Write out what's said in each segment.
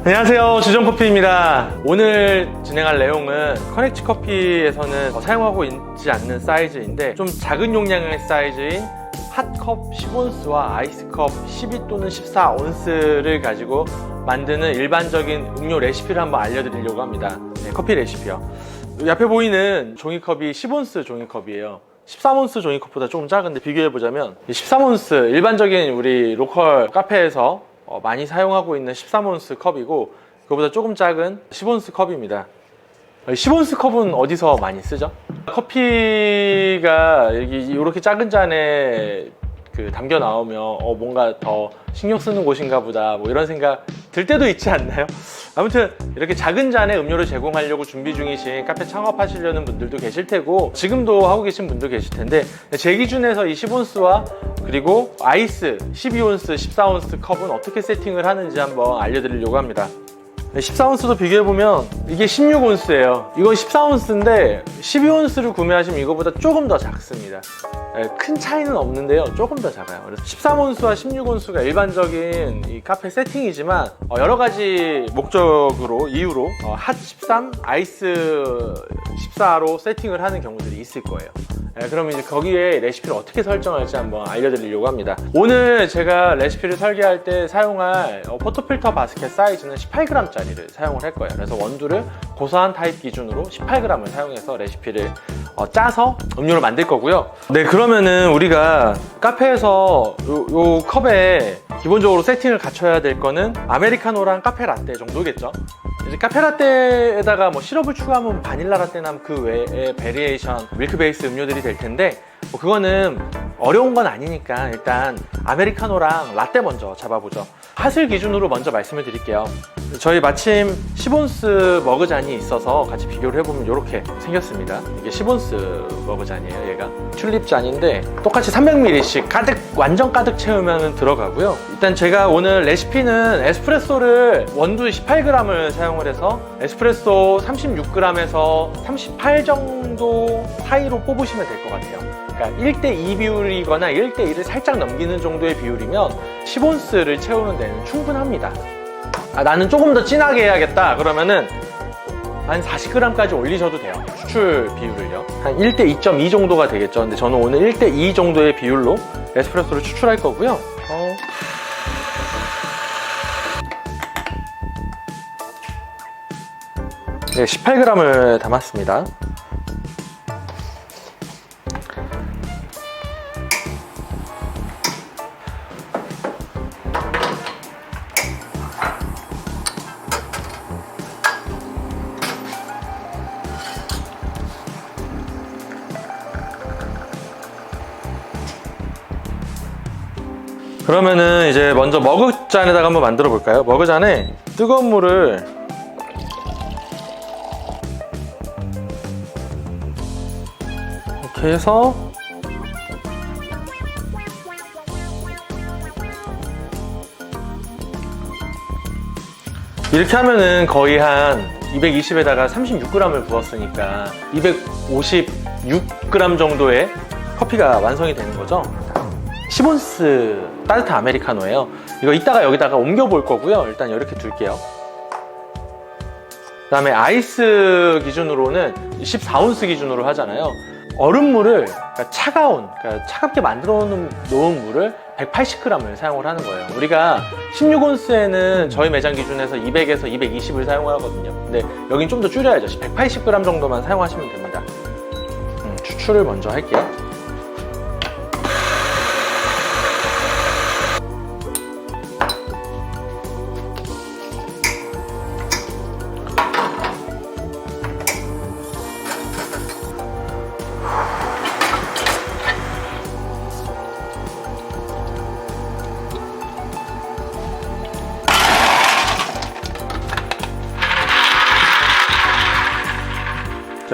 안녕하세요, 주정커피입니다. 오늘 진행할 내용은 커넥트 커피에서는 사용하고 있지 않는 사이즈인데 좀 작은 용량의 사이즈인 핫컵 10온스와 아이스컵 12 또는 14온스를 가지고 만드는 일반적인 음료 레시피를 한번 알려드리려고 합니다. 네, 커피 레시피요. 여기 앞에 보이는 종이컵이 10온스 종이컵이에요. 13온스 종이컵보다 조금 작은데 비교해보자면 13온스 일반적인 우리 로컬 카페에서 많이 사용하고 있는 13온스 컵이고 그거보다 조금 작은 10온스 컵입니다. 10온스 컵은 어디서 많이 쓰죠? 커피가 이렇게 작은 잔에 담겨 나오면 뭔가 더 신경 쓰는 곳인가 보다 뭐 이런 생각 들 때도 있지 않나요? 아무튼 이렇게 작은 잔에 음료를 제공하려고 준비 중이신 카페 창업하시려는 분들도 계실 테고 지금도 하고 계신 분도 계실 텐데 제 기준에서 이 10온스와 그리고 아이스 12온스, 14온스 컵은 어떻게 세팅을 하는지 한번 알려드리려고 합니다. 14온스도 비교해보면 이게 16온스예요. 이건 14온스인데 12온스를 구매하시면 이거보다 조금 더 작습니다. 큰 차이는 없는데요, 조금 더 작아요. 그래서 13온스와 16온스가 일반적인 이 카페 세팅이지만 여러가지 목적으로 이유로 핫 13, 아이스 14로 세팅을 하는 경우들이 있을 거예요. 그럼 이제 거기에 레시피를 어떻게 설정할지 한번 알려드리려고 합니다. 오늘 제가 레시피를 설계할 때 사용할 포토필터 바스켓 사이즈는 18g짜리를 사용을 할 거예요. 그래서 원두를 고사한 타입 기준으로 18g을 사용해서 레시피를 짜서 음료를 만들 거고요. 네, 그러면은 우리가 카페에서 요 컵에 기본적으로 세팅을 갖춰야 될 거는 아메리카노랑 카페 라떼 정도겠죠. 이제 카페 라떼에다가 뭐 시럽을 추가하면 바닐라 라떼나 그 외에 베리에이션 밀크 베이스 음료들이 될 텐데 그거는 어려운 건 아니니까 일단 아메리카노랑 라떼 먼저 잡아보죠. 핫을 기준으로 먼저 말씀을 드릴게요. 저희 마침 10온스 머그잔이 있어서 같이 비교를 해보면 이렇게 생겼습니다. 이게 10온스 머그잔이에요. 얘가 튤립 잔인데 똑같이 300ml씩 가득 완전 가득 채우면 들어가고요. 일단 제가 오늘 레시피는 에스프레소를 원두 18g을 사용을 해서 에스프레소 36g에서 38 정도 사이로 뽑으시면 될 것 같아요. 그러니까 1대2 비율이거나 1대1을 살짝 넘기는 정도의 비율이면 10온스를 채우는 데는 충분합니다. 나는 조금 더 진하게 해야겠다 그러면은 한 40g까지 올리셔도 돼요. 추출 비율을요. 한 1대2.2 정도가 되겠죠. 근데 저는 오늘 1대2 정도의 비율로 에스프레소를 추출할 거고요. 네, 18g을 담았습니다. 그러면은 이제 먼저 머그잔에다가 한번 만들어 볼까요? 머그잔에 뜨거운 물을 이렇게 해서 이렇게 하면은 거의 한 220에다가 36g을 부었으니까 256g 정도의 커피가 완성이 되는 거죠. 10온스 따뜻한 아메리카노예요. 이거 이따가 여기다가 옮겨 볼 거고요. 일단 이렇게 둘게요. 그 다음에 아이스 기준으로는 14온스 기준으로 하잖아요. 얼음물을 그러니까 차갑게 만들어 놓은 물을 180g을 사용을 하는 거예요. 우리가 16온스에는 저희 매장 기준에서 200에서 220을 사용하거든요. 근데 여긴 좀 더 줄여야죠. 180g 정도만 사용하시면 됩니다. 추출을 먼저 할게요.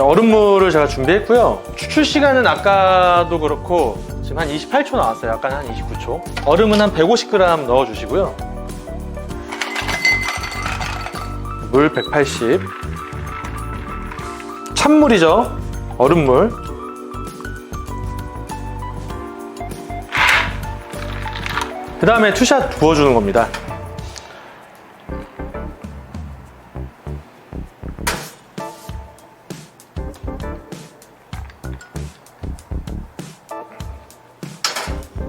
얼음물을 제가 준비했고요. 추출 시간은 아까도 그렇고 지금 한 28초 나왔어요. 아까는 한 29초. 얼음은 한 150g 넣어주시고요. 물 180. 찬물이죠. 얼음물. 그 다음에 투샷 부어주는 겁니다.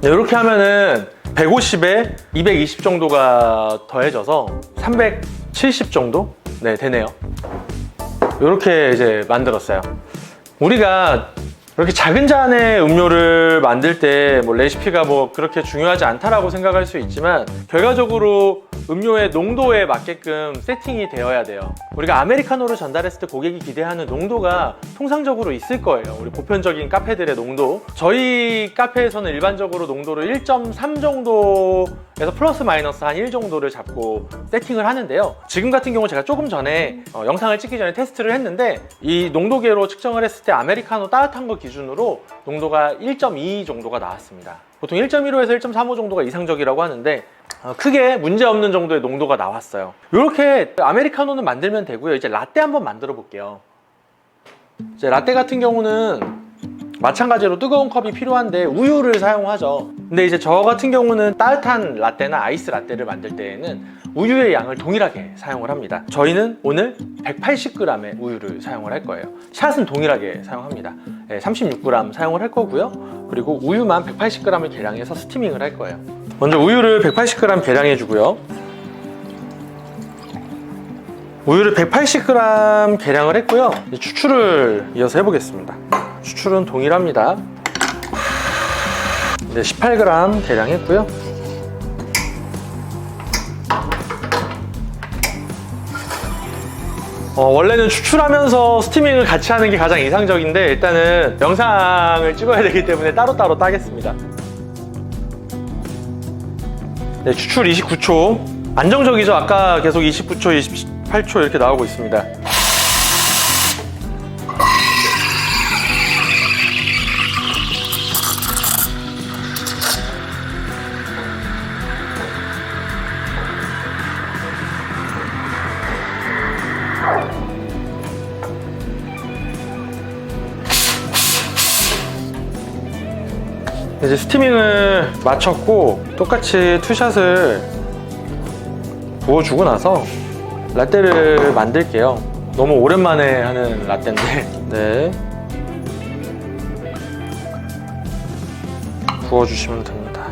이렇게 하면은 150에 220 정도가 더해져서 370 정도? 네, 되네요. 이렇게 이제 만들었어요. 우리가 이렇게 작은 잔의 음료를 만들 때 뭐 레시피가 뭐 그렇게 중요하지 않다라고 생각할 수 있지만 결과적으로 음료의 농도에 맞게끔 세팅이 되어야 돼요. 우리가 아메리카노를 전달했을 때 고객이 기대하는 농도가 통상적으로 있을 거예요. 우리 보편적인 카페들의 농도. 저희 카페에서는 일반적으로 농도를 1.3 정도에서 플러스 마이너스 한 1 정도를 잡고 세팅을 하는데요. 지금 같은 경우 제가 조금 전에 영상을 찍기 전에 테스트를 했는데 이 농도계로 측정을 했을 때 아메리카노 따뜻한 거 기준으로 농도가 1.2 정도가 나왔습니다. 보통 1.15에서 1.35 정도가 이상적이라고 하는데 크게 문제없는 정도의 농도가 나왔어요. 이렇게 아메리카노는 만들면 되고요. 이제 라떼 한번 만들어 볼게요. 이제 라떼 같은 경우는 마찬가지로 뜨거운 컵이 필요한데 우유를 사용하죠. 근데 이제 저 같은 경우는 따뜻한 라떼나 아이스 라떼를 만들 때에는 우유의 양을 동일하게 사용을 합니다. 저희는 오늘 180g의 우유를 사용을 할 거예요. 샷은 동일하게 사용합니다. 36g 사용을 할 거고요. 그리고 우유만 180g을 계량해서 스티밍을 할 거예요. 먼저 우유를 180g 계량해 주고요. 우유를 180g 계량을 했고요. 추출을 이어서 해보겠습니다. 추출은 동일합니다. 18g 계량했고요. 원래는 추출하면서 스티밍을 같이 하는 게 가장 이상적인데 일단은 영상을 찍어야 되기 때문에 따로따로 따겠습니다. 네, 추출 29초. 안정적이죠? 아까 계속 29초, 28초 이렇게 나오고 있습니다. 이제 스티밍을 마쳤고 똑같이 투샷을 부어주고 나서 라떼를 만들게요. 너무 오랜만에 하는 라떼인데 네, 부어주시면 됩니다.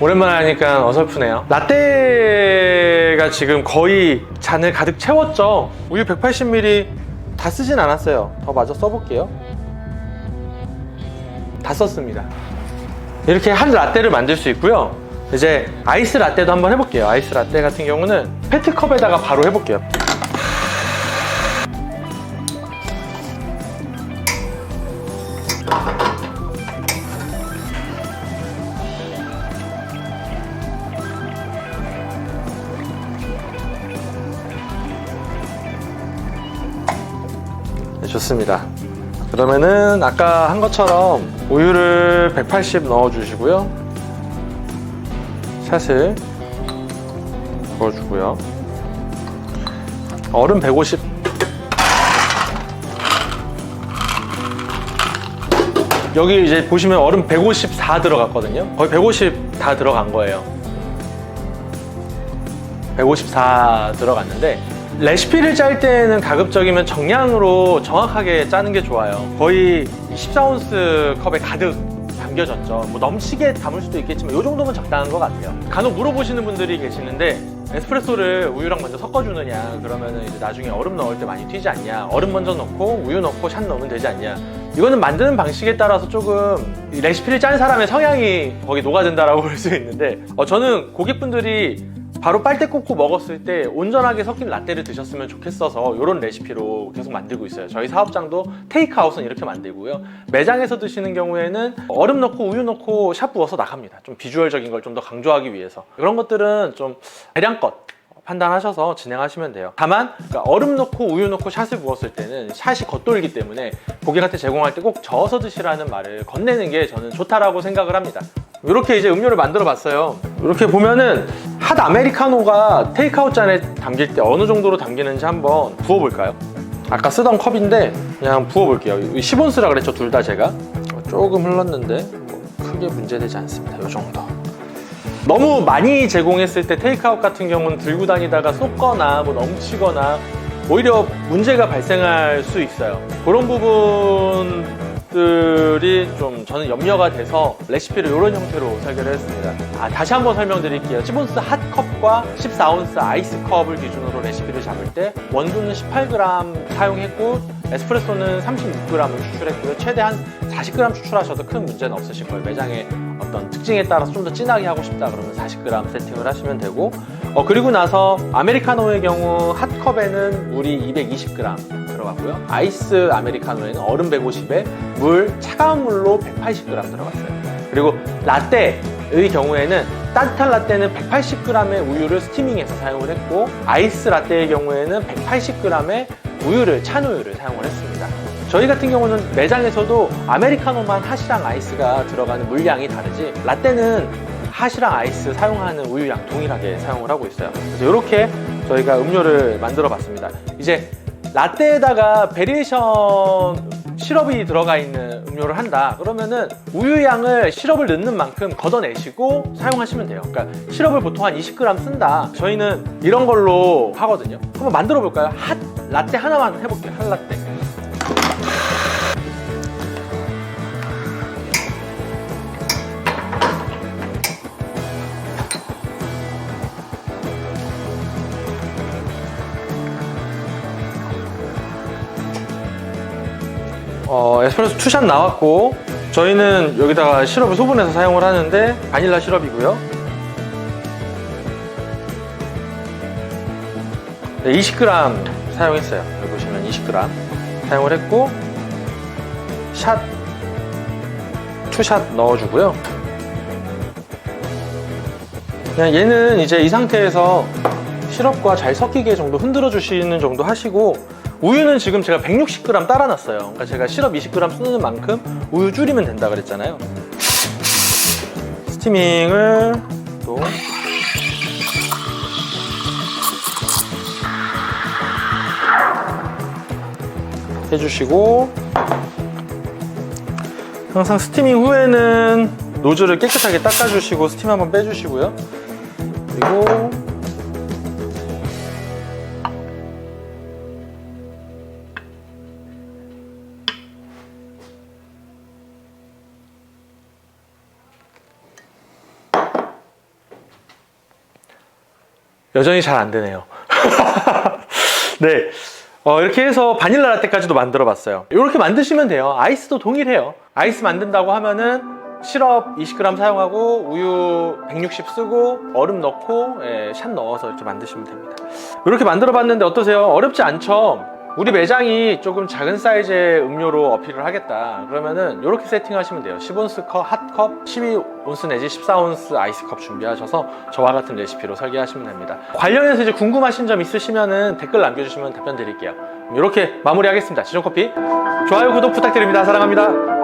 오랜만에 하니까 어설프네요. 라떼가 지금 거의 잔을 가득 채웠죠. 우유 180ml 다 쓰진 않았어요. 더 마저 써볼게요. 다 썼습니다. 이렇게 한 라떼를 만들 수 있고요. 이제 아이스 라떼도 한번 해볼게요. 아이스 라떼 같은 경우는 페트컵에다가 바로 해볼게요. 네, 좋습니다. 그러면은 아까 한 것처럼 우유를 180 넣어주시고요. 샷을 부어주고요. 얼음 150. 여기 이제 보시면 얼음 154 들어갔거든요. 거의 150 다 들어간 거예요. 154 들어갔는데 레시피를 짤 때는 가급적이면 정량으로 정확하게 짜는 게 좋아요. 거의 14온스 컵에 가득 담겨졌죠. 뭐 넘치게 담을 수도 있겠지만 이 정도면 적당한 것 같아요. 간혹 물어보시는 분들이 계시는데 에스프레소를 우유랑 먼저 섞어주느냐, 그러면은 이제 나중에 얼음 넣을 때 많이 튀지 않냐, 얼음 먼저 넣고 우유 넣고 샷 넣으면 되지 않냐. 이거는 만드는 방식에 따라서 조금 레시피를 짠 사람의 성향이 거기 녹아든다라고 볼 수 있는데 저는 고객분들이 바로 빨대 꽂고 먹었을 때 온전하게 섞인 라떼를 드셨으면 좋겠어서 이런 레시피로 계속 만들고 있어요. 저희 사업장도 테이크아웃은 이렇게 만들고요. 매장에서 드시는 경우에는 얼음 넣고 우유 넣고 샷 부어서 나갑니다. 좀 비주얼적인 걸 좀 더 강조하기 위해서. 그런 것들은 좀 대량껏 판단하셔서 진행하시면 돼요. 다만 그러니까 얼음 넣고 우유 넣고 샷을 부었을 때는 샷이 겉돌기 때문에 고객한테 제공할 때 꼭 저어서 드시라는 말을 건네는 게 저는 좋다라고 생각을 합니다. 이렇게 이제 음료를 만들어 봤어요. 이렇게 보면은 핫 아메리카노가 테이크아웃 잔에 담길 때 어느 정도로 담기는지 한번 부어볼까요? 아까 쓰던 컵인데 그냥 부어볼게요. 10온스라 그랬죠, 둘 다 제가. 조금 흘렀는데 뭐 크게 문제되지 않습니다. 이 정도. 너무 많이 제공했을 때 테이크아웃 같은 경우는 들고 다니다가 쏟거나 뭐 넘치거나 오히려 문제가 발생할 수 있어요. 그런 부분들이 좀 저는 염려가 돼서 레시피를 이런 형태로 설계를 했습니다. 다시 한번 설명드릴게요. 10온스 핫컵과 14온스 아이스컵을 기준으로 레시피를 잡을 때 원두는 18g 사용했고 에스프레소는 36g을 추출했고요. 최대한 40g 추출하셔도 큰 문제는 없으실 거예요. 매장의 어떤 특징에 따라서 좀 더 진하게 하고 싶다 그러면 40g 세팅을 하시면 되고, 그리고 나서 아메리카노의 경우 핫컵에는 물이 220g 들어갔고요. 아이스 아메리카노에는 얼음 150에 물, 차가운 물로 180g 들어갔어요. 그리고 라떼의 경우에는 따뜻한 라떼는 180g의 우유를 스티밍해서 사용을 했고, 아이스 라떼의 경우에는 180g의 우유를, 찬 우유를 사용을 했습니다. 저희 같은 경우는 매장에서도 아메리카노만 핫이랑 아이스가 들어가는 물량이 다르지 라떼는 핫이랑 아이스 사용하는 우유량 동일하게 사용을 하고 있어요. 그래서 이렇게 저희가 음료를 만들어 봤습니다. 이제 라떼에다가 베리에이션 시럽이 들어가 있는 음료를 한다 그러면은 우유량을 시럽을 넣는 만큼 걷어내시고 사용하시면 돼요. 그러니까 시럽을 보통 한 20g 쓴다. 저희는 이런 걸로 하거든요. 한번 만들어 볼까요? 핫 라떼 하나만 해볼게요. 핫 라떼. 에스프레소 투샷 나왔고, 저희는 여기다가 시럽을 소분해서 사용을 하는데 바닐라 시럽이고요. 20g 사용했어요. 여기 보시면 20g 사용을 했고, 투샷 넣어주고요. 그냥 얘는 이제 이 상태에서 시럽과 잘 섞이게 정도 흔들어 주시는 정도 하시고, 우유는 지금 제가 160g 따라놨어요. 그러니까 제가 시럽 20g 쓰는 만큼 우유 줄이면 된다 그랬잖아요. 스티밍을 또 해주시고, 항상 스티밍 후에는 노즐을 깨끗하게 닦아주시고 스팀 한번 빼주시고요. 그리고 여전히 잘 안 되네요. 네. 이렇게 해서 바닐라 라떼까지도 만들어 봤어요. 이렇게 만드시면 돼요. 아이스도 동일해요. 아이스 만든다고 하면은 시럽 20g 사용하고 우유 160 쓰고 얼음 넣고 샷 넣어서 이렇게 만드시면 됩니다. 이렇게 만들어 봤는데 어떠세요? 어렵지 않죠? 우리 매장이 조금 작은 사이즈의 음료로 어필을 하겠다 그러면은 이렇게 세팅하시면 돼요. 10온스 컵 핫컵, 12온스 내지 14온스 아이스컵 준비하셔서 저와 같은 레시피로 설계하시면 됩니다. 관련해서 이제 궁금하신 점 있으시면은 댓글 남겨주시면 답변 드릴게요. 이렇게 마무리하겠습니다. 지존커피 좋아요 구독 부탁드립니다. 사랑합니다.